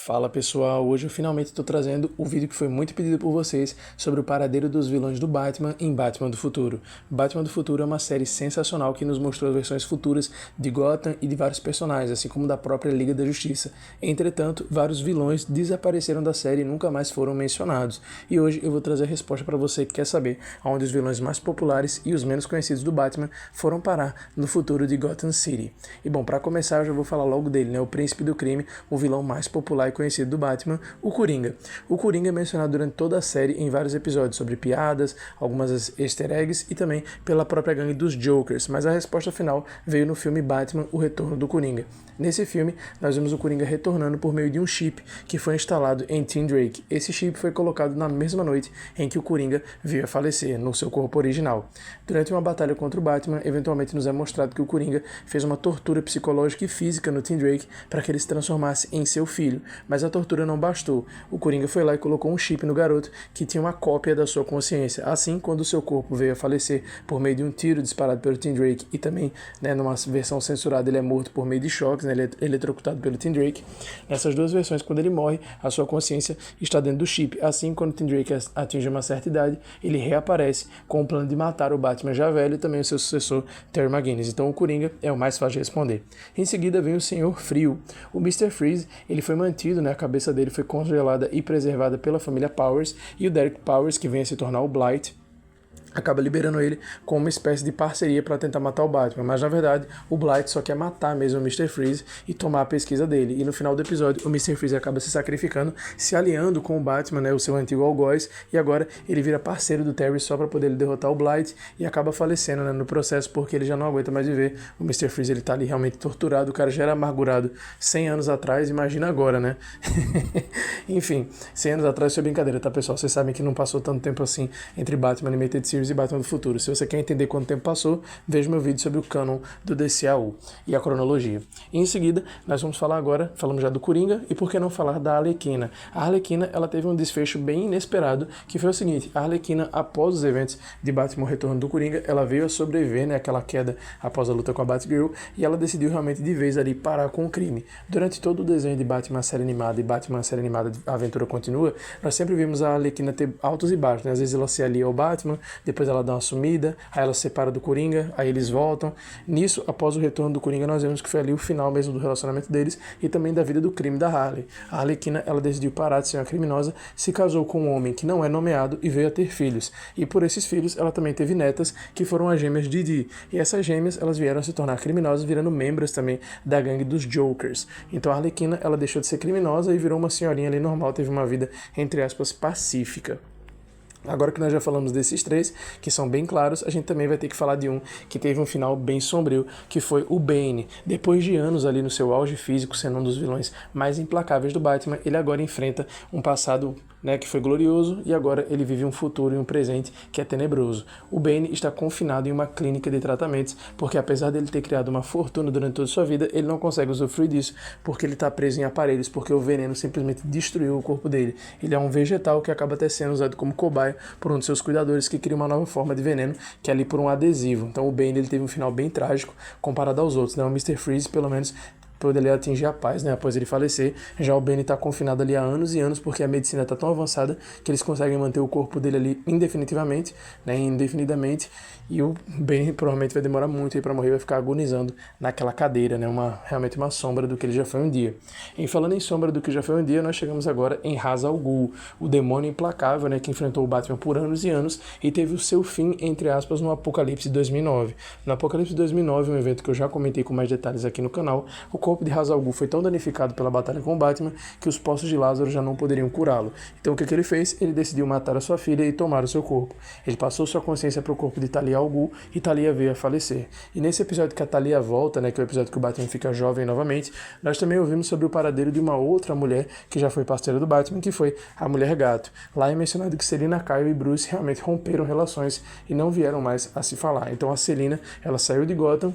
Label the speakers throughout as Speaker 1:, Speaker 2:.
Speaker 1: Fala pessoal, hoje eu finalmente estou trazendo o vídeo que foi muito pedido por vocês sobre o paradeiro dos vilões do Batman em Batman do Futuro. Batman do Futuro é uma série sensacional que nos mostrou as versões futuras de Gotham e de vários personagens, assim como da própria Liga da Justiça. Entretanto, vários vilões desapareceram da série e nunca mais foram mencionados. E hoje eu vou trazer a resposta para você que quer saber aonde os vilões mais populares e os menos conhecidos do Batman foram parar no futuro de Gotham City. E bom, para começar eu já vou falar logo dele, né? O Príncipe do Crime, o vilão mais popular e conhecido do Batman, o Coringa. O Coringa é mencionado durante toda a série em vários episódios sobre piadas, algumas easter eggs e também pela própria gangue dos Jokers, mas a resposta final veio no filme Batman, o Retorno do Coringa. Nesse filme, nós vemos o Coringa retornando por meio de um chip que foi instalado em Tim Drake. Esse chip foi colocado na mesma noite em que o Coringa veio a falecer, no seu corpo original. Durante uma batalha contra o Batman, eventualmente nos é mostrado que o Coringa fez uma tortura psicológica e física no Tim Drake para que ele se transformasse em seu filho, mas a tortura não bastou. O Coringa foi lá e colocou um chip no garoto que tinha uma cópia da sua consciência. Assim, quando o seu corpo veio a falecer por meio de um tiro disparado pelo Tim Drake e também, numa versão censurada, ele é morto por meio de choques, ele é eletrocutado pelo Tim Drake. Nessas duas versões, quando ele morre, a sua consciência está dentro do chip. Assim, quando o Tim Drake atinge uma certa idade, ele reaparece com o plano de matar o Batman já velho e também o seu sucessor, Terry McGinnis. Então o Coringa é o mais fácil de responder. Em seguida vem o Senhor Frio. O Mr. Freeze, ele foi mantido, a cabeça dele foi congelada e preservada pela família Powers, e o Derek Powers, que vem a se tornar o Blight, acaba liberando ele com uma espécie de parceria para tentar matar o Batman, mas na verdade o Blight só quer matar mesmo o Mr. Freeze e tomar a pesquisa dele, e no final do episódio o Mr. Freeze acaba se sacrificando, se aliando com o Batman, o seu antigo algoz, e agora ele vira parceiro do Terry só para poder derrotar o Blight e acaba falecendo no processo porque ele já não aguenta mais viver. O Mr. Freeze ele tá ali realmente torturado, o cara já era amargurado 100 anos atrás, imagina agora, né? Enfim, 100 anos atrás foi brincadeira, tá pessoal? Vocês sabem que não passou tanto tempo assim entre Batman Animated Series e Batman do Futuro. Se você quer entender quanto tempo passou, veja meu vídeo sobre o canon do DCAU e a cronologia. E em seguida, nós vamos falar agora, falamos já do Coringa, e por que não falar da Arlequina? A Arlequina, ela teve um desfecho bem inesperado, que foi o seguinte: a Arlequina, após os eventos de Batman, o Retorno do Coringa, ela veio a sobreviver, aquela queda após a luta com a Batgirl, e ela decidiu realmente de vez ali parar com o crime. Durante todo o desenho de Batman série animada e Batman série animada A Aventura Continua, nós sempre vimos a Arlequina ter altos e baixos, Às vezes ela se alia ao Batman, depois ela dá uma sumida, aí ela se separa do Coringa, aí eles voltam. Nisso, após o retorno do Coringa, nós vemos que foi ali o final mesmo do relacionamento deles e também da vida do crime da Harley. A Arlequina, ela decidiu parar de ser uma criminosa, se casou com um homem que não é nomeado e veio a ter filhos. E por esses filhos, ela também teve netas, que foram as gêmeas Didi. E essas gêmeas, elas vieram a se tornar criminosas, virando membros também da gangue dos Jokers. Então a Arlequina, ela deixou de ser criminosa e virou uma senhorinha ali normal, teve uma vida, entre aspas, pacífica. Agora que nós já falamos desses três, que são bem claros, a gente também vai ter que falar de um que teve um final bem sombrio, que foi o Bane. Depois de anos ali no seu auge físico, sendo um dos vilões mais implacáveis do Batman, ele agora enfrenta um passado que foi glorioso, e agora ele vive um futuro e um presente que é tenebroso. O Bane está confinado em uma clínica de tratamentos, porque apesar dele ter criado uma fortuna durante toda a sua vida, ele não consegue usufruir disso, porque ele está preso em aparelhos, porque o veneno simplesmente destruiu o corpo dele. Ele é um vegetal que acaba até sendo usado como cobaia por um de seus cuidadores, que cria uma nova forma de veneno, que é ali por um adesivo. Então o Bane ele teve um final bem trágico comparado aos outros, O Mr. Freeze, pelo menos, poderia atingir a paz, após ele falecer. Já o Bane está confinado ali há anos e anos, porque a medicina está tão avançada que eles conseguem manter o corpo dele ali indefinidamente, e o Bane provavelmente vai demorar muito aí para morrer, vai ficar agonizando naquela cadeira, realmente uma sombra do que ele já foi um dia. E falando em sombra do que já foi um dia, nós chegamos agora em Ra's al Ghul, o demônio implacável, que enfrentou o Batman por anos e anos e teve o seu fim, entre aspas, no Apocalipse de 2009. No Apocalipse de 2009, um evento que eu já comentei com mais detalhes aqui no canal, o corpo de Ra's al Ghul foi tão danificado pela batalha com o Batman que os poços de Lázaro já não poderiam curá-lo. Então o que ele fez? Ele decidiu matar a sua filha e tomar o seu corpo. Ele passou sua consciência para o corpo de Talia al Ghul e Talia veio a falecer. E nesse episódio que a Talia volta, que é o episódio que o Batman fica jovem novamente, nós também ouvimos sobre o paradeiro de uma outra mulher que já foi parceira do Batman, que foi a Mulher Gato. Lá é mencionado que Selina Kyle e Bruce realmente romperam relações e não vieram mais a se falar. Então a Selina, ela saiu de Gotham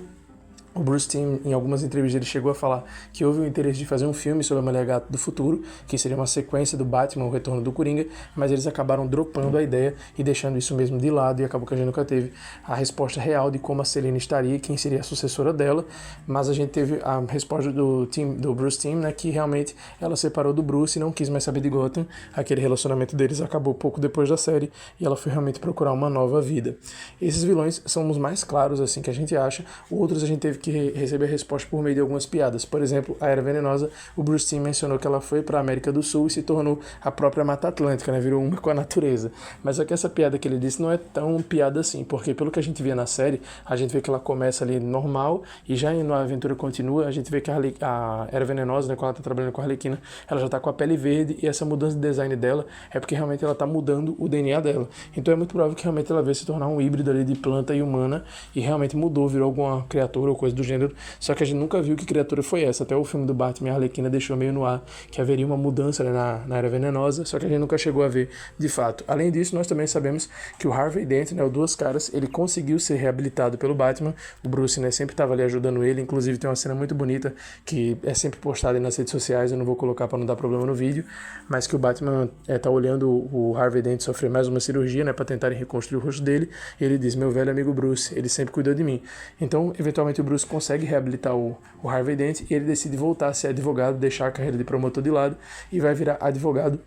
Speaker 1: O Bruce Timm, em algumas entrevistas, ele chegou a falar que houve o interesse de fazer um filme sobre a Mulher Gato do futuro, que seria uma sequência do Batman, o Retorno do Coringa, mas eles acabaram dropando a ideia e deixando isso mesmo de lado, e acabou que a gente nunca teve a resposta real de como a Selina estaria, quem seria a sucessora dela, mas a gente teve a resposta do Bruce Timm, né, que realmente ela separou do Bruce e não quis mais saber de Gotham. Aquele relacionamento deles acabou pouco depois da série e ela foi realmente procurar uma nova vida. Esses vilões são os mais claros, assim, que a gente acha. Outros a gente teve que receber a resposta por meio de algumas piadas. Por exemplo, a Era Venenosa, o Bruce Timm mencionou que ela foi para a América do Sul e se tornou a própria Mata Atlântica, né? Virou uma com a natureza. Mas só que essa piada que ele disse não é tão piada assim, porque pelo que a gente via na série, a gente vê que ela começa ali normal e já na aventura continua, a gente vê que a Era Venenosa, né, quando ela tá trabalhando com a Arlequina, ela já tá com a pele verde e essa mudança de design dela é porque realmente ela tá mudando o DNA dela. Então é muito provável que realmente ela veio se tornar um híbrido ali de planta e humana e realmente mudou, virou alguma criatura ou coisa do gênero, só que a gente nunca viu que criatura foi essa. Até o filme do Batman, a Arlequina deixou meio no ar que haveria uma mudança, né, na Era Venenosa, só que a gente nunca chegou a ver de fato. Além disso, nós também sabemos que o Harvey Dent, né, o Duas Caras, ele conseguiu ser reabilitado pelo Batman. O Bruce, né, sempre estava ali ajudando ele, inclusive tem uma cena muito bonita que é sempre postada nas redes sociais, eu não vou colocar para não dar problema no vídeo, mas que o Batman tá olhando o Harvey Dent sofrer mais uma cirurgia, né, para tentarem reconstruir o rosto dele, e ele diz: meu velho amigo Bruce, ele sempre cuidou de mim. Então, eventualmente o Bruce consegue reabilitar o Harvey Dent e ele decide voltar a ser advogado, deixar a carreira de promotor de lado e vai virar advogado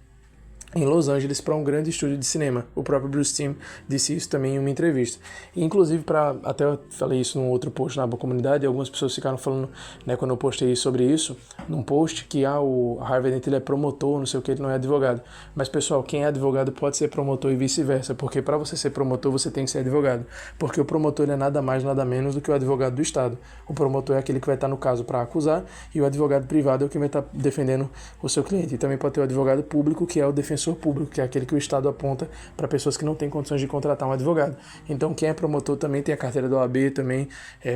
Speaker 1: em Los Angeles para um grande estúdio de cinema. O próprio Bruce Timm disse isso também em uma entrevista. E, inclusive, até eu falei isso num outro post na comunidade, e algumas pessoas ficaram falando, né, quando eu postei sobre isso, num post, que o Harvey Dent ele é promotor, não sei o que, ele não é advogado. Mas, pessoal, quem é advogado pode ser promotor e vice-versa, porque para você ser promotor, você tem que ser advogado. Porque o promotor ele é nada mais, nada menos do que o advogado do Estado. O promotor é aquele que vai estar no caso para acusar, e o advogado privado é o que vai estar defendendo o seu cliente. E também pode ter o advogado público, que é o defensor público, que é aquele que o Estado aponta para pessoas que não têm condições de contratar um advogado. Então, quem é promotor também tem a carteira da OAB, também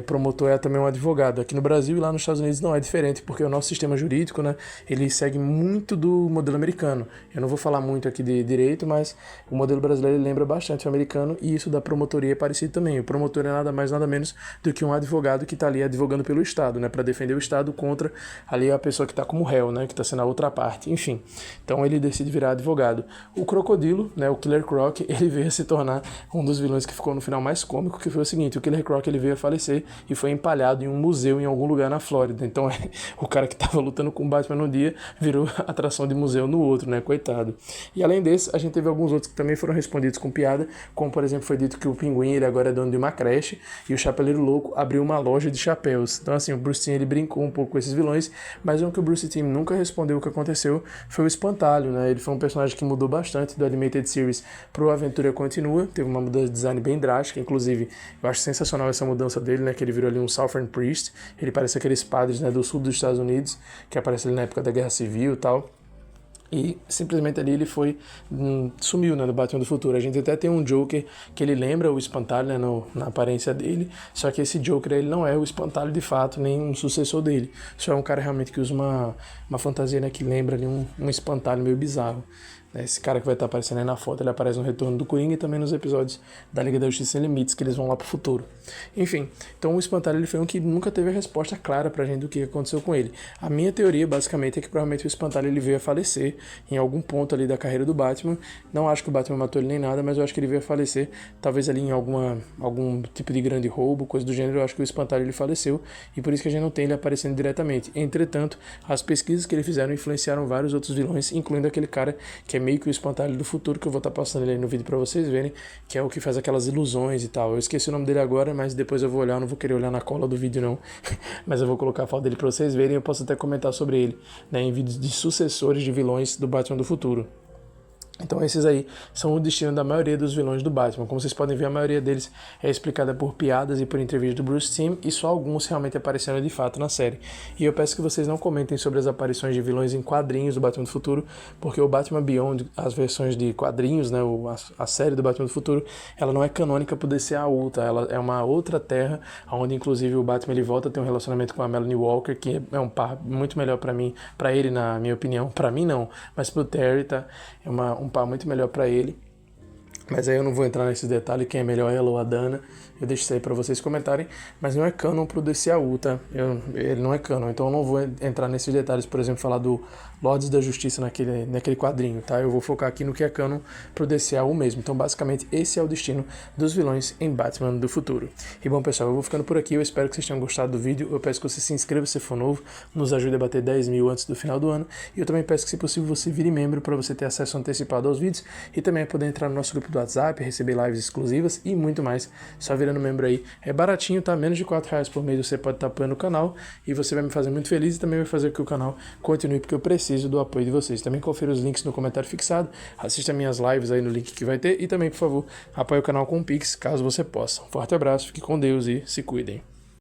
Speaker 1: promotor é também um advogado. Aqui no Brasil e lá nos Estados Unidos não é diferente, porque o nosso sistema jurídico, né, ele segue muito do modelo americano. Eu não vou falar muito aqui de direito, mas o modelo brasileiro lembra bastante o americano, e isso da promotoria é parecido também. O promotor é nada mais, nada menos do que um advogado que está ali advogando pelo Estado, né, para defender o Estado contra ali a pessoa que está como réu, né, que está sendo a outra parte. Enfim, então ele decide virar advogado. O Crocodilo, né, o Killer Croc, ele veio a se tornar um dos vilões que ficou no final mais cômico, que foi o seguinte: o Killer Croc ele veio a falecer e foi empalhado em um museu em algum lugar na Flórida. Então o cara que estava lutando com o Batman no dia virou atração de museu no outro, né, coitado. E além desse, a gente teve alguns outros que também foram respondidos com piada, como por exemplo foi dito que o Pinguim ele agora é dono de uma creche e o Chapeleiro Louco abriu uma loja de chapéus. Então assim, o Bruce Timm ele brincou um pouco com esses vilões, mas o que o Bruce Timm nunca respondeu o que aconteceu foi o Espantalho, né? Ele foi um personagem que mudou bastante do Animated Series pro Aventura Continua, teve uma mudança de design bem drástica, inclusive eu acho sensacional essa mudança dele, né, que ele virou ali um Southern Priest, ele parece aqueles padres, né, do sul dos Estados Unidos, que aparecem ali na época da Guerra Civil e tal. E simplesmente ali ele sumiu, né, no Batman do Futuro. A gente até tem um Joker que ele lembra o Espantalho, né, na aparência dele, só que esse Joker ele não é o Espantalho de fato, nem um sucessor dele. Só é um cara realmente que usa uma fantasia, né, que lembra ali um espantalho meio bizarro. Esse cara que vai estar aparecendo aí na foto, ele aparece no Retorno do Coringa e também nos episódios da Liga da Justiça Sem Limites, que eles vão lá pro futuro. Enfim, então o Espantalho ele foi um que nunca teve a resposta clara pra gente do que aconteceu com ele. A minha teoria, basicamente, é que provavelmente o Espantalho ele veio a falecer em algum ponto ali da carreira do Batman. Não acho que o Batman matou ele nem nada, mas eu acho que ele veio a falecer, talvez ali em algum tipo de grande roubo, coisa do gênero. Eu acho que o Espantalho ele faleceu, e por isso que a gente não tem ele aparecendo diretamente. Entretanto, as pesquisas que ele fizeram influenciaram vários outros vilões, incluindo aquele cara que é meio que o Espantalho do futuro, que eu vou estar passando ele aí no vídeo pra vocês verem, que é o que faz aquelas ilusões e tal. Eu esqueci o nome dele agora, mas depois eu vou olhar, eu não vou querer olhar na cola do vídeo não, mas eu vou colocar a foto dele pra vocês verem, eu posso até comentar sobre ele, né, em vídeos de sucessores de vilões do Batman do futuro. Então esses aí são o destino da maioria dos vilões do Batman. Como vocês podem ver, a maioria deles é explicada por piadas e por entrevistas do Bruce Timm, e só alguns realmente apareceram de fato na série. E eu peço que vocês não comentem sobre as aparições de vilões em quadrinhos do Batman do Futuro, porque o Batman Beyond, as versões de quadrinhos, né, a série do Batman do Futuro, ela não é canônica por DCA Ultra, ela é uma outra terra, onde inclusive o Batman ele volta a ter um relacionamento com a Melanie Walker, que é um par muito melhor pra mim, pra ele na minha opinião, pra mim não, mas pro Terry tá, é um par muito melhor para ele. Mas aí eu não vou entrar nesses detalhes, quem é melhor, ela ou a Dana. Eu deixo isso aí pra vocês comentarem. Mas não é canon pro DCAU, tá? Ele não é canon, então eu não vou entrar nesses detalhes, por exemplo, falar do Lords da Justiça naquele quadrinho, tá? Eu vou focar aqui no que é canon pro DCAU mesmo. Então, basicamente, esse é o destino dos vilões em Batman do futuro. E bom, pessoal, eu vou ficando por aqui. Eu espero que vocês tenham gostado do vídeo. Eu peço que você se inscreva se for novo, nos ajude a bater 10 mil antes do final do ano. E eu também peço que, se possível, você vire membro para você ter acesso antecipado aos vídeos e também poder entrar no nosso grupo do WhatsApp, receber lives exclusivas e muito mais. Só virando membro aí. É baratinho, tá? Menos de R$4 por mês você pode estar apoiando o canal e você vai me fazer muito feliz e também vai fazer com que o canal continue, porque eu preciso do apoio de vocês. Também confira os links no comentário fixado, assista minhas lives aí no link que vai ter e também, por favor, apoie o canal com o Pix, caso você possa. Um forte abraço, fique com Deus e se cuidem.